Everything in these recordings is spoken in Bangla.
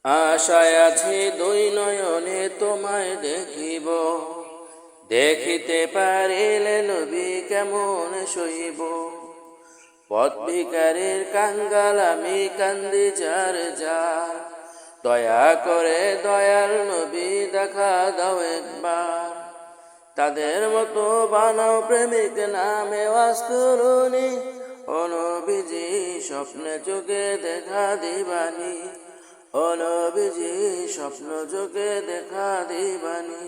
আশায় আছি দুই নয়নে তোমায় দেখিব, দেখিতে পারিলে নবী কেমন সইব। পথ ভিখারির কাঙ্গাল আমি কান্দি যার যার, দয়া করে দয়াল নবী দেখা দাও একবার। তাদের মতো বানাও প্রেমিক নামে ওয়াজ করুনি, ও নবীজি স্বপ্নে চোখে দেখা দিবানি, ও নবীজি স্বপ্ন যোগে দেখা দিবানি।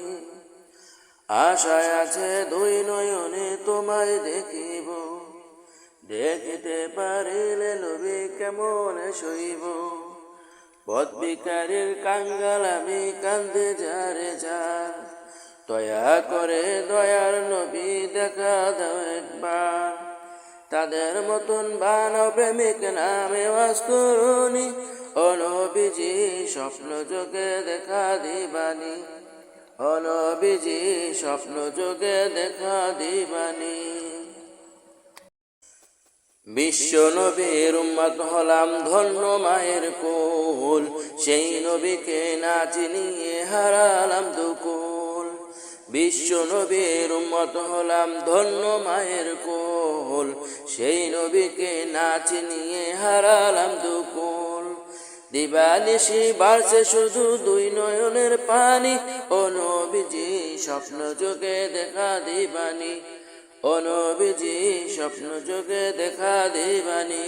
আশায় আছে দুই নয়নে তোমায় দেখিব, দেখিতে পারিলে নবী কেমন সইব। পথ ভিখারির কাঙ্গাল আমি কান্দে যারে যার, দয়া করে দয়ার নবী দেখা দাও একবার। তাদের মতন বানাও প্রেমিক নামে ওয়াজ করুনি, ও নবীজি স্বপ্ন যোগে দেখা দিবানি, ও নবীজি স্বপ্ন যোগে দেখা দিবানি। বিশ্ব নবীর উম্মত হলাম ধন্য মায়ের কোল, সেই নবীকে না চিনিয়ে হারালাম দুকুল। বিশ্ব নবীর উম্মত হলাম ধন্য মায়ের কোল, সেই নবীকে না চিনিয়ে হারালাম দুকুল। দিবানিশি বাড়ছে শুধু দুই নয়নের পানি, ও নবীজি স্বপ্ন যোগে দেখা দিবানি, ও নবীজি স্বপ্ন যোগে দেখা দিবানি।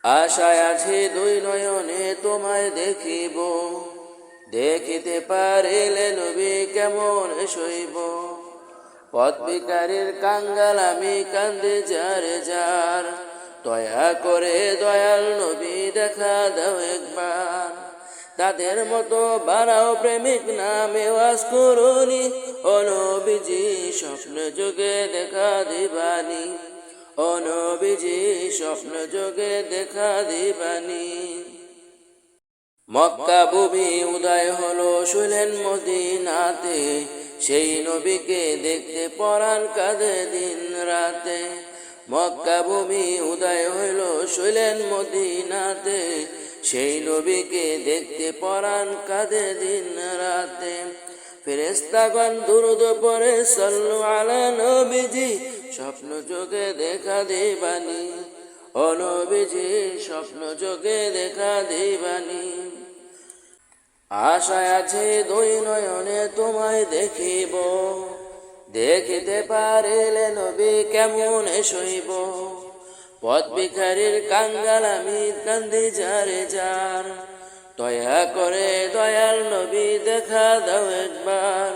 আশায় আছি দুই নয়নে তোমায় দেখিব, দেখিতে পারিলে নবী কেমন সইব। পথ ভিখারির কাঙ্গাল আমি কান্দে যারে যার, দয়া করে দয়াল নবী দেখা দাও একবার। তাদের মতো বানাও প্রেমিক নামে ওয়াজ করুনি, ও নবীজি স্বপ্ন যোগে দেখা দিবানি, ও নবীজি স্বপ্ন যোগে দেখা দিবানি। মক্কা ভূমি উদয় হলো শুনলেন মদিনাতে, সেই নবীকে দেখতে পরাণ কাঁদে দিন রাতে। মক্কা ভূমি উদয় হইল শুনলেন মদিনাতে, সেই নবীকে দেখতে পরাণ কাঁদে দিন রাতে। ফেরেশতাগণ দুরূদ পড়ে সাল্লু আলা নবীজি, স্বপ্ন যোগে দেখা দিবানি, ও নবীজি স্বপ্ন যোগে দেখা দিবানি। আশায় আছে দুই নয়নে তোমায় দেখিব, দেখিতে পারিলে নবী কেমন সইব। পথ ভিখারির কাঙ্গাল আমি কান্দি যারে যার, দয়া করে দয়াল নবী দেখা দাও একবার।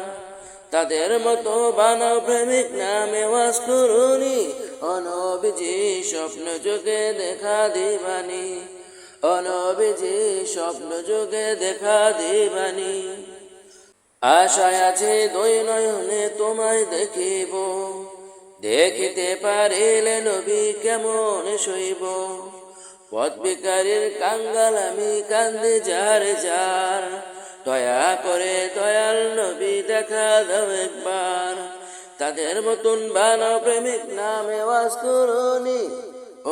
তাদের মতো বানাও প্রেমিক নামে ওয়াজ করুনি, ও নবীজি স্বপ্ন যোগে দেখা দিবানি, ও নবীজি স্বপ্ন যোগে দেখা দিবানি। আশায় আছে দুই নয়নে তোমায় দেখিব, দেখিতে পারিলে নবী কেমন সইব। পথ ভিখারির কাঙ্গাল আমি কান্দি যারে যার, দয়া করে দয়াল নবী দেখা দাও একবার। তাদের মতন বানাও প্রেমিক নামে ওয়াজ করুনি,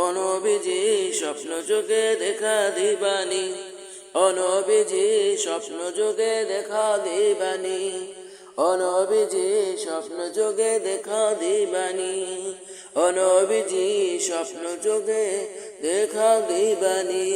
ও নবীজি স্বপ্ন যোগে দেখা দিবানি, ও নবীজি স্বপ্ন যোগে দেখা দিবানি, ও নবীজি স্বপ্ন যোগে দেখা দিবানি, ও নবীজি স্বপ্ন যোগে দেখা দিবানি।